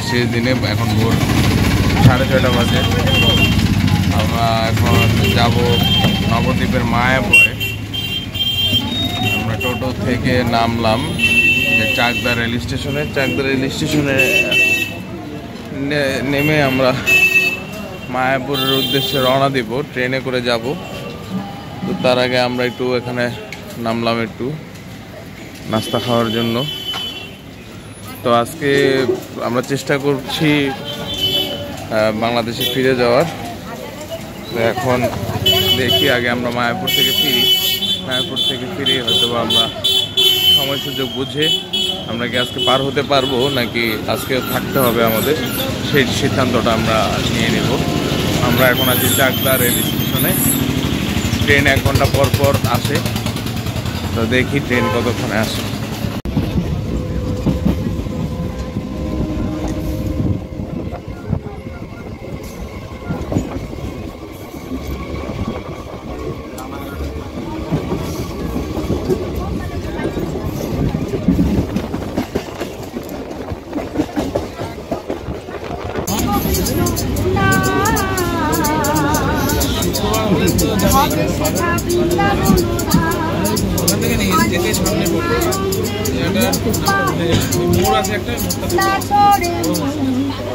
শেষ দিনে। এখন ভোর 6:30 বাজে। আমরা এখন যাব নবদ্বীপের মায়াপুরে। আমরা টোটো থেকে নামলাম যে চাকদা রেল স্টেশনে। চাকদা রেল স্টেশনে নেমে আমরা মায়াপুরের উদ্দেশ্যে রওনা দেব, ট্রেনে করে যাব। তো তার আগে আমরা একটু এখানে নামলাম একটু নাস্তা খাওয়ার জন্য। তো আজকে আমরা চেষ্টা করছি বাংলাদেশে ফিরে যাওয়ার। তো এখন দেখি আগে আমরা মায়াপুর থেকে ফিরি। মায়াপুর থেকে ফিরে হয়তো আমরা সময় সুযোগ বুঝে আমরা কি আজকে পার হতে পারবো নাকি আজকে থাকতে হবে আমাদের, সেই সিদ্ধান্তটা আমরা নিয়ে নেব। আমরা এখন আছি চাকদা রেল স্টেশনে। ট্রেন 1 ঘন্টা পর পর আসে। তো দেখি ট্রেন কতক্ষণে আসে।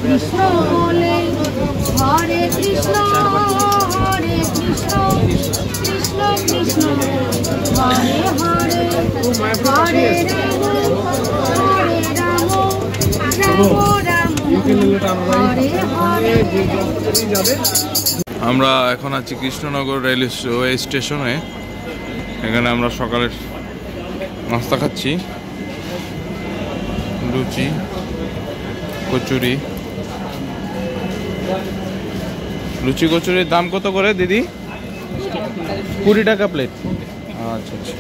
কৃষ্ণ বলে হরে কৃষ্ণ হরে কৃষ্ণ কৃষ্ণ কৃষ্ণ হরে হরে হরে রাম রাম রাম হরে হরে। আমরা এখন আছি কৃষ্ণনগর রেলওয়ে স্টেশনে। এখানে আমরা সকালের নাস্তা খাচ্ছি, লুচি কচুরি। লুচি কচুরির দাম কত করে দিদি? 20 টাকা প্লেট। আচ্ছা আচ্ছা,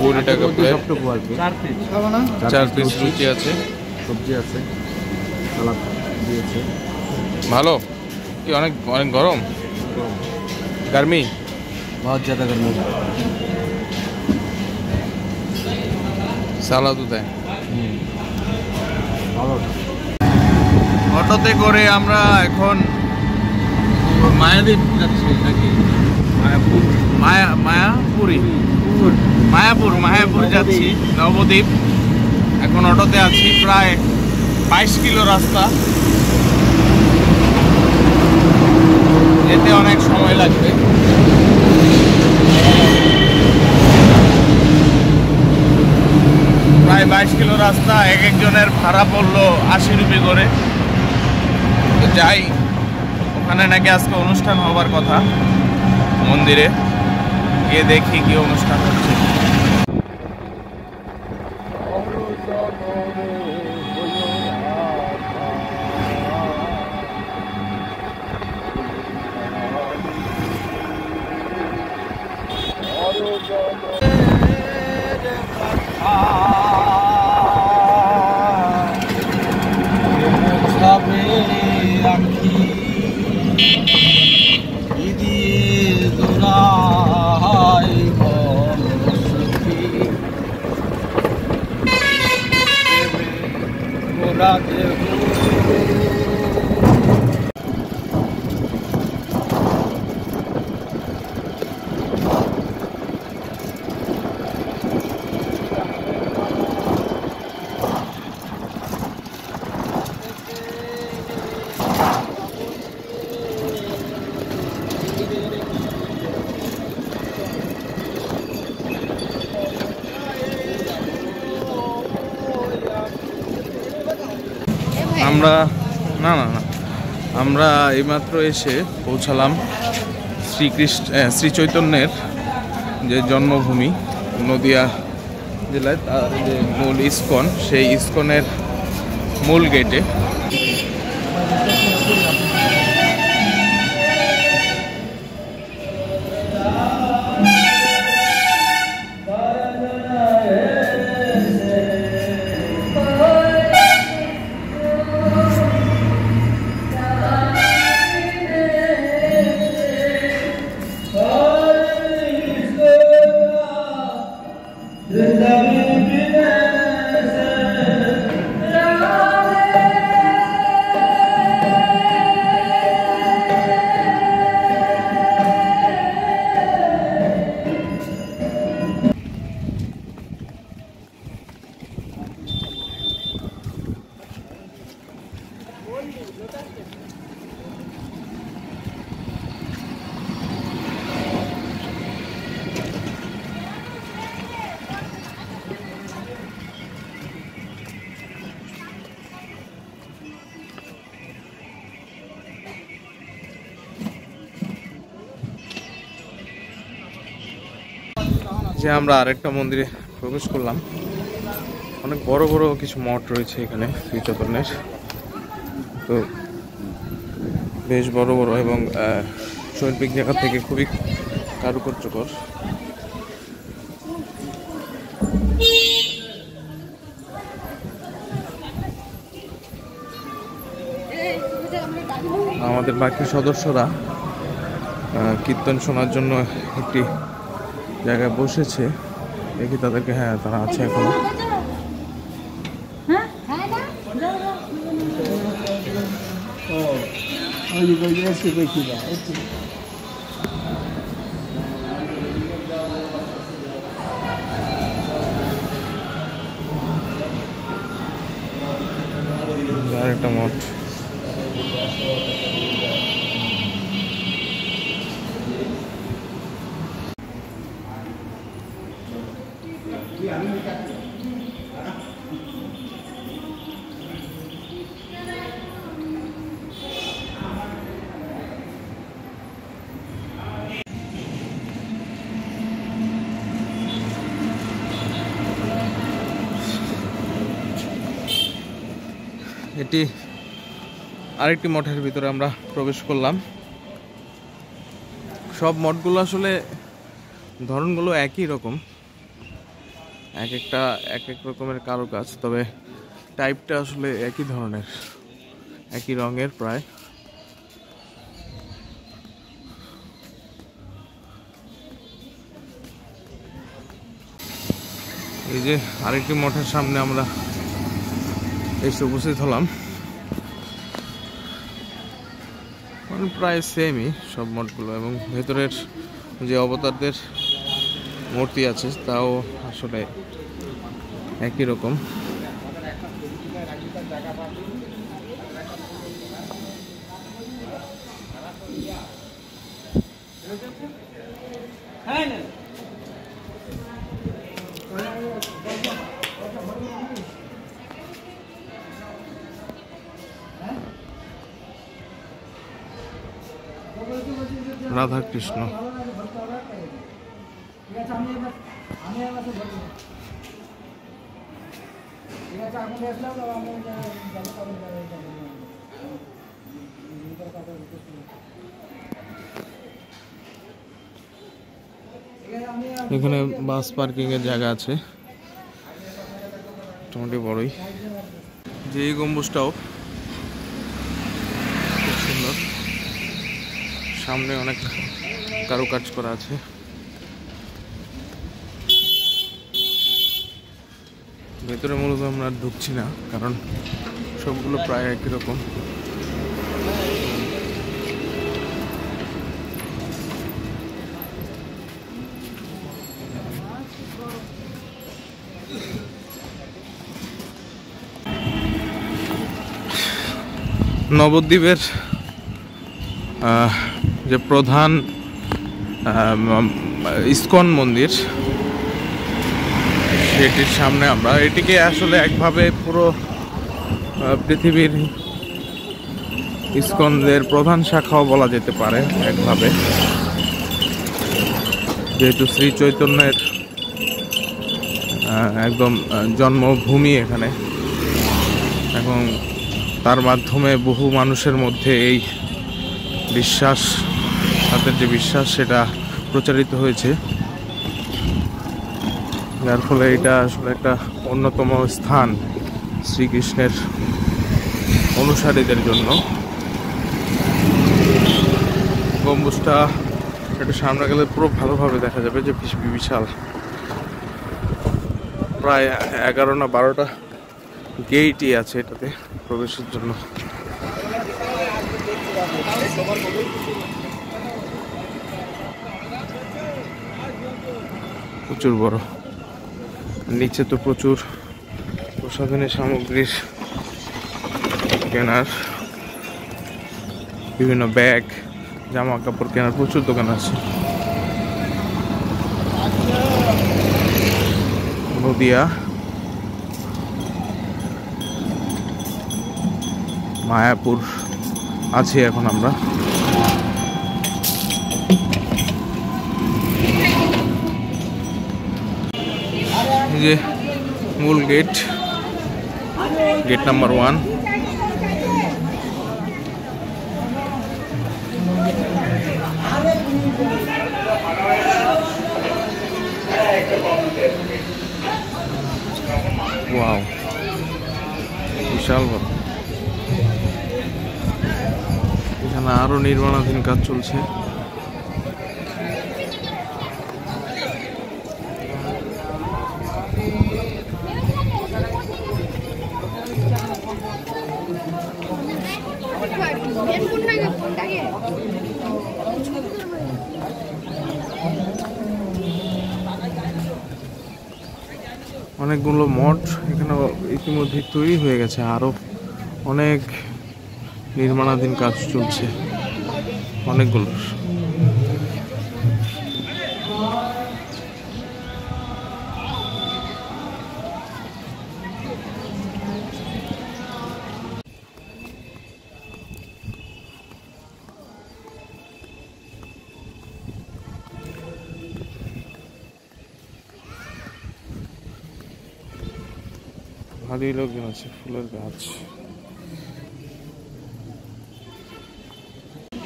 20 টাকা প্লেট। 4 পিস লুচি আছে, সবজি আছে, সালাদ দিয়েছে। ভালো কি? অনেক অনেক গরম, गर्मी बहुत ज़्यादा गर्मी। সালাদ দেয়। ভালো। অটোতে করে আমরা এখন মায়াদ্বীপ যাচ্ছি নাকি মায়াপুর? মায়াপুর যাচ্ছি, নবদ্বীপ। এখন অটোতে আছি, প্রায় 22 কিলো রাস্তা। যেতে অনেক সময় লাগবে। প্রায় 22 কিলো রাস্তা। এক একজনের ভাড়া পড়লো 80 রুপি করে। তো যাই, ওখানে নাকি আজকে অনুষ্ঠান হবার কথা মন্দিরে, গিয়ে দেখি কি অনুষ্ঠান হচ্ছে। আমরা এইমাত্র এসে পৌঁছালাম শ্রী চৈতন্যের যে জন্মভূমি নদিয়া জেলায়, তার যে মূল ইস্কন, সেই ইস্কনের মূল গেটে। যে আমরা আরেকটা মন্দিরে প্রবেশ করলাম। অনেক বড় বড় কিছু মঠ রয়েছে এখানে শ্রী চৈতন্যের, তো বেশ বড় বড় এবং শৈল্পিক জায়গা থেকে খুবই কারুকার্যকর। আমাদের বাকি সদস্যরা কীর্তন শোনার জন্য একটি জায়গায় বসেছে, দেখি তাদেরকে। হ্যাঁ, তারা আছে এখনো। আরেকটা মঠ। এটি আরেকটি মঠের ভিতরে আমরা প্রবেশ করলাম। সব মঠগুলো আসলে ধরনগুলো একই রকম, এক এক রকমের কারুকাজ, তবে টাইপটা আসলে একই ধরনের, একই রঙের প্রায়। এই যে আরেকটি মঠের সামনে আমরা এসে উপস্থিত হলাম। মানে প্রায় সেমই সব মঠগুলো, এবং ভেতরের যে অবতারদের মূর্তি আছে তাও আসলে একই রকম। রাধা কৃষ্ণ। এখানে বাস পার্কিং এর জায়গা আছে মোটামুটি বড়ই। যে এই গম্বুজটাও খুব সুন্দর, সামনে অনেক কারুকাজ করা আছে। ভেতরে মূলত আমরা ঢুকছি না, কারণ সবগুলো প্রায় একই রকম। নবদ্বীপের যে প্রধান ইস্কন মন্দির, সেটির সামনে আমরা, এটিকে আসলে একভাবে পুরো পৃথিবীর ইস্কনদের প্রধান শাখাও বলা যেতে পারে একভাবে, যেহেতু শ্রী চৈতন্যের একদম জন্মভূমি এখানে, এবং তার মাধ্যমে বহু মানুষের মধ্যে এই বিশ্বাস, তাদের যে বিশ্বাস সেটা প্রচারিত হয়েছে, যার ফলে এটা আসলে একটা অন্যতম স্থান শ্রীকৃষ্ণের অনুসারীদের জন্য। গম্বুজটা একটু সামনে গেলে পুরো ভালোভাবে দেখা যাবে যে বিশাল, প্রায় 11 না 12টা গেটই আছে এটাতে প্রবেশের জন্য। প্রচুর বড়, নিচে তো প্রচুর প্রসাধনী সামগ্রীর কেনার, বিভিন্ন ব্যাগ, জামা কাপড় কেনার প্রচুর দোকান আছে। নদিয়া, মায়াপুর আছি এখন আমরা। এই যে মূল গেট, গেট নাম্বার 1। ওয়াও, বিশাল বড়। এখানে আরো নির্মাণাধীন কাজ চলছে। অনেকগুলো মঠ এখানে ইতিমধ্যে তৈরি হয়ে গেছে, আরো অনেক নির্মাণাধীন কাজ চলছে অনেকগুলো। ভালোই লোকজন আছে, ফুলের গাছ।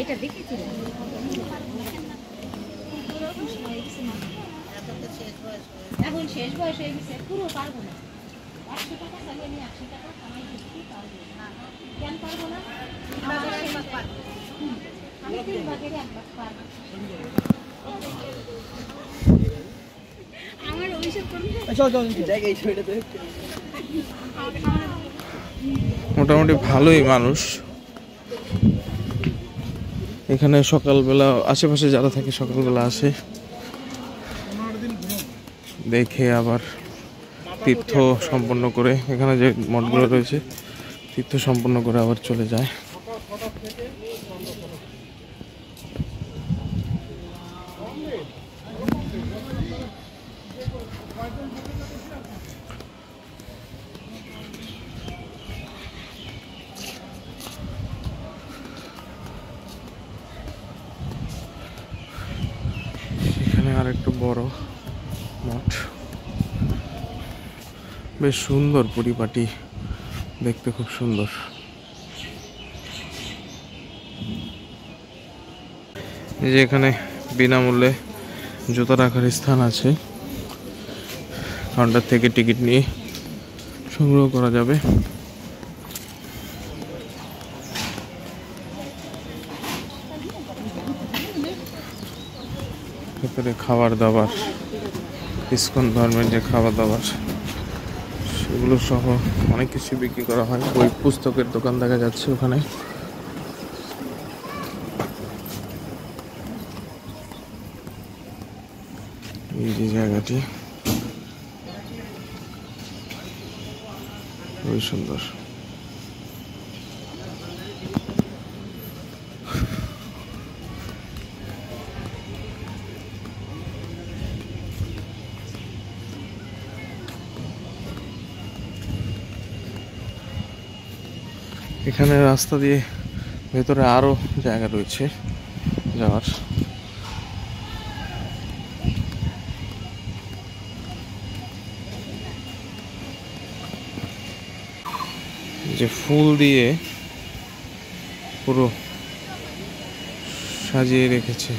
এটা দেখেছিলাম এখন শেষ বয়স হয়ে গেছে, পুরো পারবো না। 100 টাকা চালিয়ে আমি 80 টাকা কামাই করতে পারবো না। কেন পারবো না? আমি 3 ভাগের 1 ভাগ পারবো। আমার অভিষেক করবে মোটামুটি ভালোই মানুষ এখানে। সকালবেলা আশেপাশে যারা থাকে সকালবেলা আসে, দেখে আবার তীর্থ সম্পন্ন করে, এখানে যে মঠগুলো রয়েছে তীর্থ সম্পন্ন করে আবার চলে যায়। এখানে আর একটু বড় মঠ, বেশ সুন্দর পরিপাটি, দেখতে খুব সুন্দর। এই যে এখানে বিনামূল্যে জুতা রাখার স্থান আছে, কাউন্টার থেকে টিকিট নিয়ে সংগ্রহ করা যাবে। ভেতরে খাবার দাবার, ইসকন ধর্মের যে খাবার দাবার সেগুলো সহ অনেক কিছু বিক্রি করা হয়। বই পুস্তকের দোকান দেখা যাচ্ছে ওখানে। এই যে জায়গাটি খুবই সুন্দর। এখানে রাস্তা দিয়ে ভেতরে আরো জায়গা রয়েছে যাওয়ার। যে ফুল দিয়ে পুরো সাজিয়ে রেখেছে।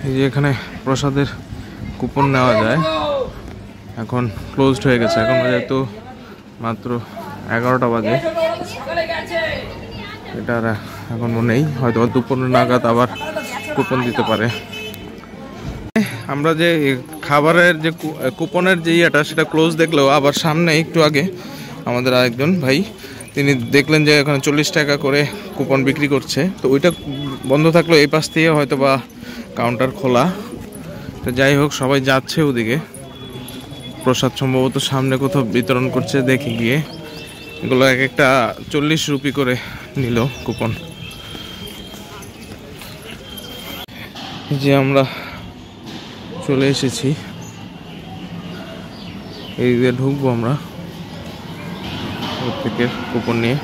এই যে এখানে প্রসাদের কুপন নেওয়া যায়, এখন ক্লোজড হয়ে গেছে। এখন যেহেতু মাত্র 11টা বাজে, এটা এখন নেই, হয়তো দুপুর নাগাদ আবার কুপন দিতে পারে। আমরা যে খাবারের যে কুপনের যে ইয়েটা সেটা ক্লোজ দেখলেও আবার সামনে একটু আগে আমাদের আরেকজন ভাই, তিনি দেখলেন যে এখানে 40 টাকা করে কুপন বিক্রি করছে, তো ওইটা বন্ধ থাকলো, এই পাশ থেকে হয়তো বা কাউন্টার খোলা। তো যাই হোক, সবাই যাচ্ছে ওদিকে, প্রসাদ সম্ভবত সামনে কোথাও বিতরণ করছে, দেখে গিয়ে। এগুলো এক একটা 40 রুপি করে নিল কুপন। যে আমরা চলে এসেছি, এই দিয়ে ঢুকবো আমরা প্রত্যেকের কুপন নিয়ে।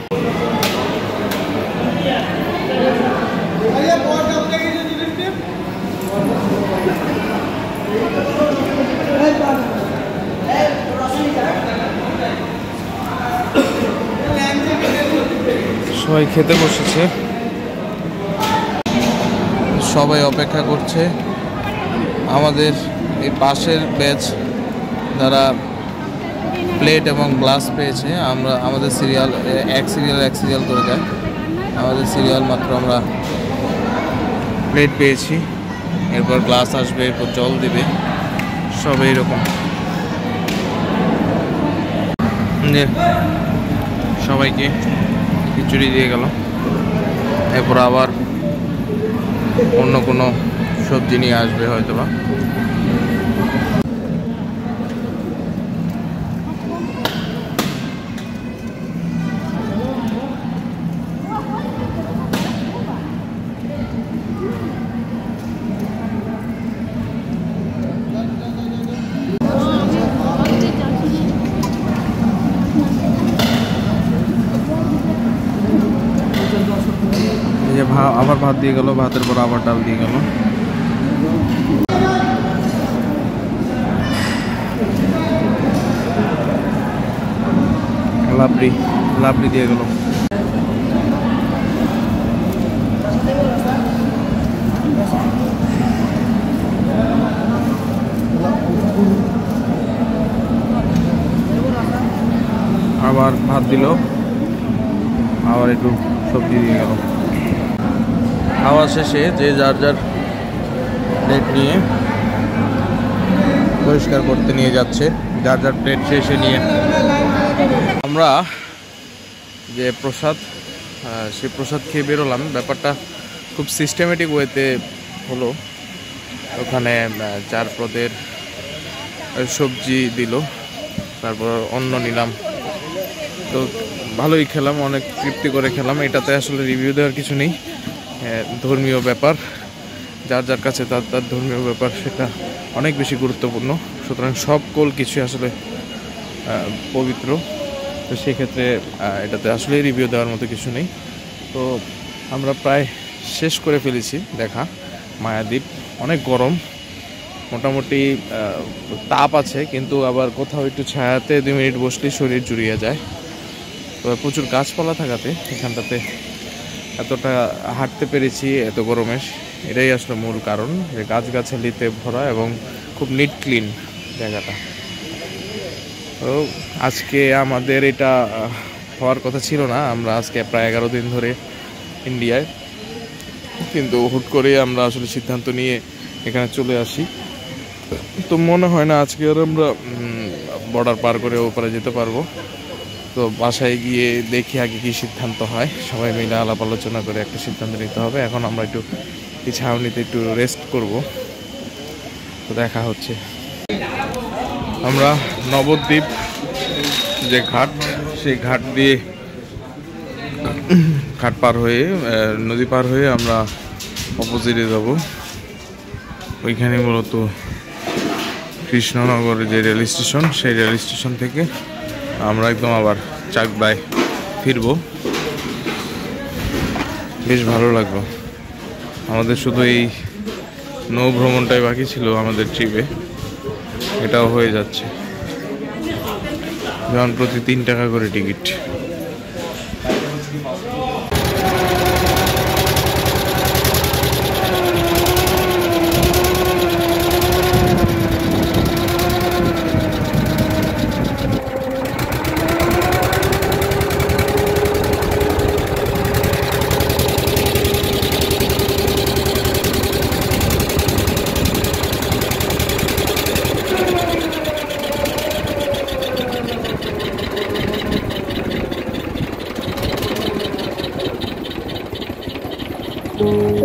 সবাই খেতে বসেছে, সবাই অপেক্ষা করছে। আমাদের এই পাশের ব্যাচ যারা প্লেট এবং গ্লাস পেয়েছে, আমাদের সিরিয়াল এক সিরিয়াল করে যায়, আমাদের সিরিয়াল মাত্র আমরা প্লেট পেয়েছি, এরপর গ্লাস আসবে, এরপর জল দিবে, সব এইরকম। যে সবাইকে খিচুড়ি দিয়ে গেল, এরপর আবার অন্য কোনো সবজি নিয়ে আসবে হয়তো বা। আবার ভাত দিয়ে গেল, ভাতের পর আবার ডাল দিয়ে গেল। লাবড়ি দিয়ে গেল। আবার ভাত দিল, আবার একটু সবজি দিয়ে গেল। খাওয়া শেষে যে যার প্লেট নিয়ে পরিষ্কার করতে নিয়ে যাচ্ছে, যার প্লেট শেষে নিয়ে। আমরা যে প্রসাদ, সেই প্রসাদ খেয়ে বেরোলাম। ব্যাপারটা খুব সিস্টেমেটিক ওয়েতে হলো। ওখানে 4 পদের সবজি দিল, তারপর অন্ন নিলাম, তো ভালোই খেলাম, অনেক তৃপ্তি করে খেলাম। এটাতে আসলে রিভিউ দেওয়ার কিছু নেই, ধর্মীয় ব্যাপার, যার কাছে তার ধর্মীয় ব্যাপার সেটা অনেক বেশি গুরুত্বপূর্ণ। সুতরাং সকল কিছু আসলে পবিত্র, তো সেক্ষেত্রে এটাতে আসলে রিভিউ দেওয়ার মতো কিছু নেই। তো আমরা প্রায় শেষ করে ফেলেছি দেখা মায়াদ্বীপ। অনেক গরম, মোটামুটি তাপ আছে, কিন্তু আবার কোথাও একটু ছায়াতে 2 মিনিট বসলেই শরীর জুড়িয়ে যায়। তো প্রচুর গাছপালা থাকাতে এখানটাতে এতটা হাঁটতে পেরেছি এত গরমের, এটাই আসলে মূল কারণ, যে গাছগাছালিতে ভরা এবং খুব নিট ক্লিন জায়গাটা। তো আজকে আমাদের এটা হওয়ার কথা ছিল না, আমরা আজকে প্রায় 11 দিন ধরে ইন্ডিয়ায়, কিন্তু হুট করে আমরা আসলে সিদ্ধান্ত নিয়ে এখানে চলে আসি। তো মনে হয় না আজকে আর আমরা বর্ডার পার করে ওপারে যেতে পারবো। তো বাসায় গিয়ে দেখি আগে কি সিদ্ধান্ত হয়, সবাই মিলে আলাপ আলোচনা করে একটা সিদ্ধান্ত নিতে হবে। এখন আমরা একটু এই ছাউনিতে একটু রেস্ট করব। তো দেখা হচ্ছে। আমরা নবদ্বীপ যে ঘাট, সেই ঘাট দিয়ে ঘাট পার হয়ে, নদী পার হয়ে আমরা অপোজিটে যাব। ওইখানে মূলত কৃষ্ণনগরের যে রেল স্টেশন, সেই রেল স্টেশন থেকে আমরা একদম আবার চাকদায় ফিরব। বেশ ভালো লাগলো। আমাদের শুধু এই নৌ ভ্রমণটাই বাকি ছিল আমাদের ট্রিপে, এটাও হয়ে যাচ্ছে। যেমন প্রতি 3 টাকা করে টিকিট। है।